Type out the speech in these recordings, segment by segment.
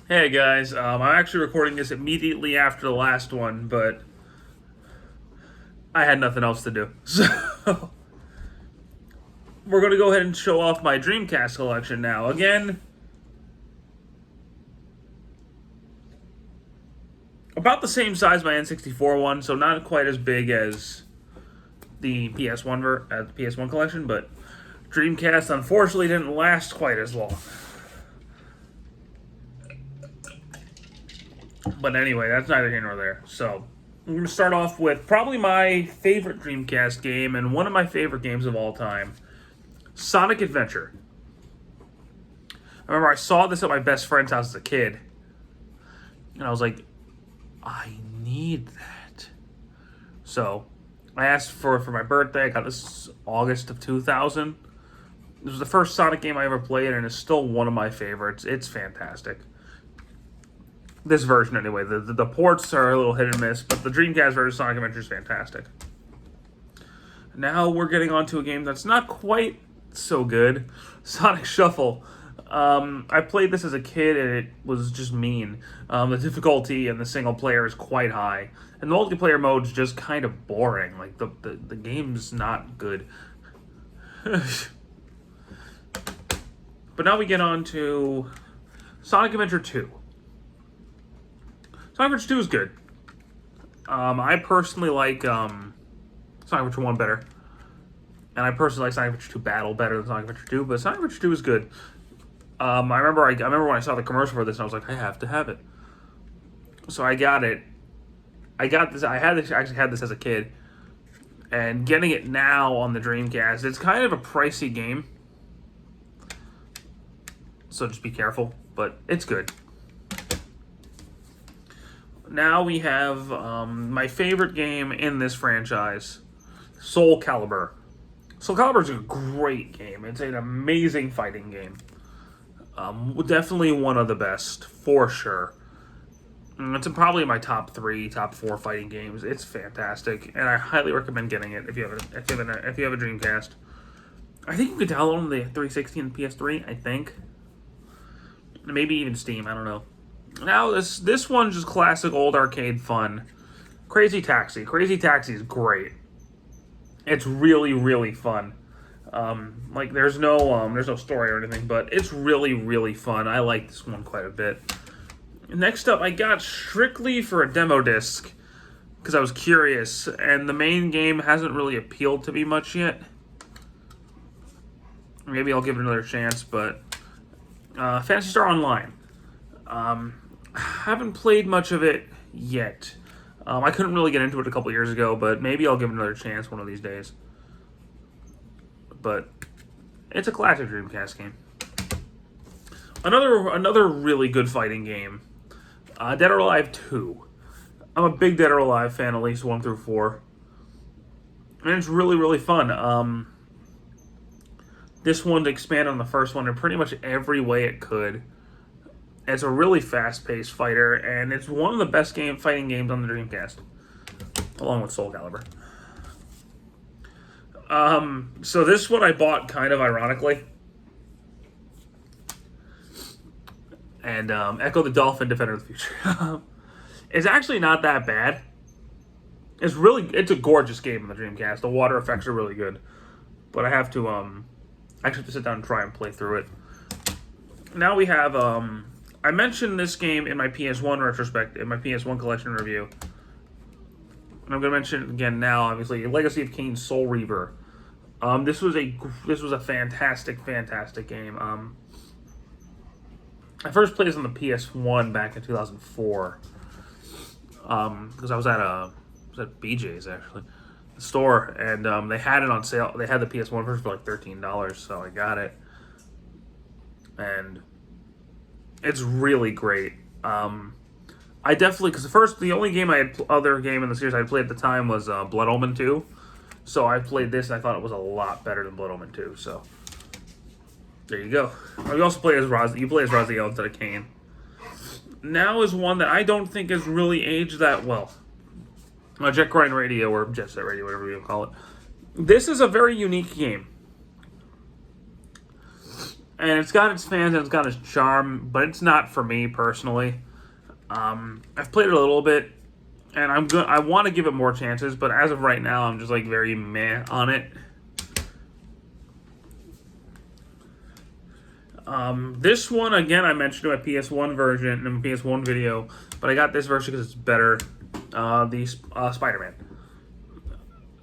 Hey guys, I'm actually recording this immediately after the last one, but I had nothing else to do. So we're going to go ahead and show off my Dreamcast collection now. Again, about the same size my N64 one, so not quite as big as the PS1 collection, but Dreamcast unfortunately didn't last quite as long. But anyway, that's neither here nor there. So I'm going to start off with probably my favorite Dreamcast game and one of my favorite games of all time, Sonic Adventure. I remember I saw this at my best friend's house as a kid, and I was like, I need that. So I asked for my birthday. I got this August of 2000. This was the first Sonic game I ever played, and it's still one of my favorites. It's fantastic. This version, anyway. The ports are a little hit and miss, but the Dreamcast version of Sonic Adventure is fantastic. Now we're getting on to a game that's not quite so good, Sonic Shuffle. I played this as a kid, and it was just mean. The difficulty in the single player is quite high, and the multiplayer mode is just kind of boring. Like, the game's not good. But now we get on to Sonic Adventure 2. Sonic Adventure 2 is good. I personally like Sonic Adventure 1 better. And I personally like Sonic Adventure 2 Battle better than Sonic Adventure 2, but Sonic Adventure 2 is good. I remember when I saw the commercial for this, and I was like, I have to have it. So I got it. I actually had this as a kid. And getting it now on the Dreamcast, it's kind of a pricey game. So just be careful, but it's good. Now we have my favorite game in this franchise, Soulcalibur. Soulcalibur is a great game. It's an amazing fighting game. Definitely one of the best, for sure. It's probably my top 4 fighting games. It's fantastic, and I highly recommend getting it if you have a Dreamcast. I think you could download on the 360 and PS3. I think, maybe even Steam. I don't know. Now this one's just classic old arcade fun. Crazy Taxi. Crazy Taxi is great. It's really, really fun. Like there's no story or anything, but it's really, really fun. I like this one quite a bit. Next up, I got strictly for a demo disc because I was curious, and the main game hasn't really appealed to me much yet. Maybe I'll give it another chance, but Phantasy Star Online. Haven't played much of it yet. I couldn't really get into it a couple years ago, but maybe I'll give it another chance one of these days. But it's a classic Dreamcast game. Another really good fighting game, Dead or Alive 2. I'm a big Dead or Alive fan, at least 1 through 4. And it's really, really fun. This one expanded on the first one in pretty much every way it could. It's a really fast-paced fighter, and it's one of the best fighting games on the Dreamcast, along with Soulcalibur. So this one I bought kind of ironically, and Echo the Dolphin, Defender of the Future. It's actually not that bad. It's a gorgeous game on the Dreamcast. The water effects are really good, but I have to actually have to sit down and try and play through it. Now we have I mentioned this game in my PS1 retrospect, in my PS1 collection review. And I'm going to mention it again now, obviously. Legacy of Kain Soul Reaver. This was a fantastic, fantastic game. I first played this on the PS1 back in 2004. Because I was at BJ's, actually. The store, and they had it on sale. They had the PS1 version for like $13, so I got it. And it's really great. I definitely, because the only other game in the series I played at the time was Blood Omen 2. So I played this, and I thought it was a lot better than Blood Omen 2. So there you go. You also play as Raziel instead of Kain. Now is one that I don't think has really aged that well. Jet Grind Radio, or Jet Set Radio, whatever you call it. This is a very unique game. And it's got its fans and it's got its charm, but it's not for me personally. I've played it a little bit, and I want to give it more chances, but as of right now, I'm just like very meh on it. This one, again, I mentioned my PS1 version in my PS1 video, but I got this version because it's better. The Spider-Man.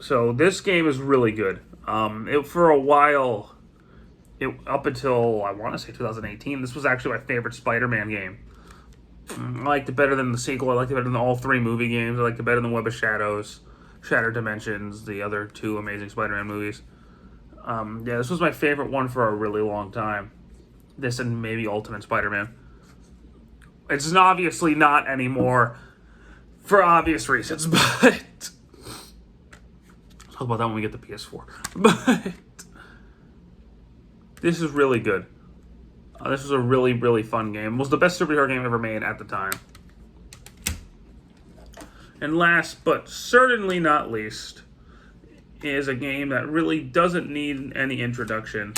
So this game is really good. For a while, up until, I want to say 2018, this was actually my favorite Spider-Man game. I liked it better than the sequel. I liked it better than all 3 movie games. I liked it better than Web of Shadows, Shattered Dimensions, the other 2 Amazing Spider-Man movies. Yeah, this was my favorite one for a really long time. This and maybe Ultimate Spider-Man. It's obviously not anymore for obvious reasons, but I'll talk about that when we get the PS4. But this is really good. This was a really, really fun game. It was the best superhero game ever made at the time. And last, but certainly not least, is a game that really doesn't need any introduction.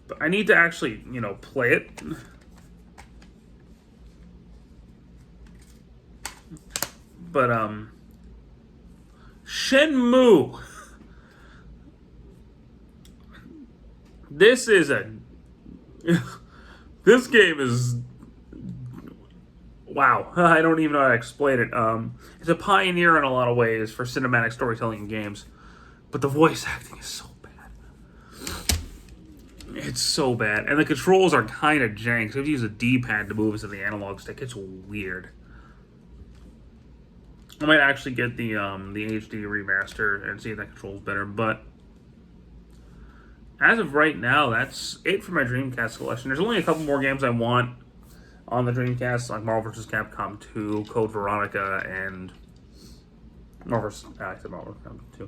But I need to actually, play it. But, Shenmue. This game is, wow. I don't even know how to explain it. It's a pioneer in a lot of ways for cinematic storytelling in games. But the voice acting is so bad. It's so bad. And the controls are kind of jank. So if you use a D-pad to move instead of the analog stick, it's weird. I might actually get the HD remaster and see if that controls better, but as of right now, that's it for my Dreamcast collection. There's only a couple more games I want on the Dreamcast, like Marvel vs. Capcom 2, Code Veronica, and I said Marvel vs. Capcom 2.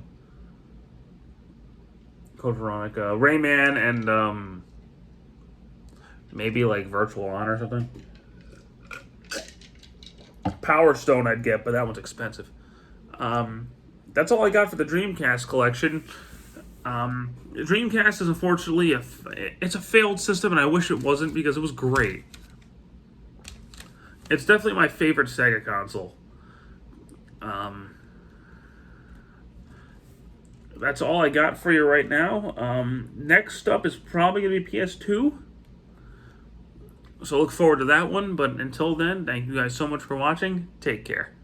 Code Veronica, Rayman, and maybe like Virtual On or something. Power Stone I'd get, but that one's expensive. That's all I got for the Dreamcast collection. Dreamcast is unfortunately it's a failed system, and I wish it wasn't because it was great. It's definitely my favorite Sega console. That's all I got for you right now. Next up is probably going to be PS2. So look forward to that one, but until then, thank you guys so much for watching. Take care.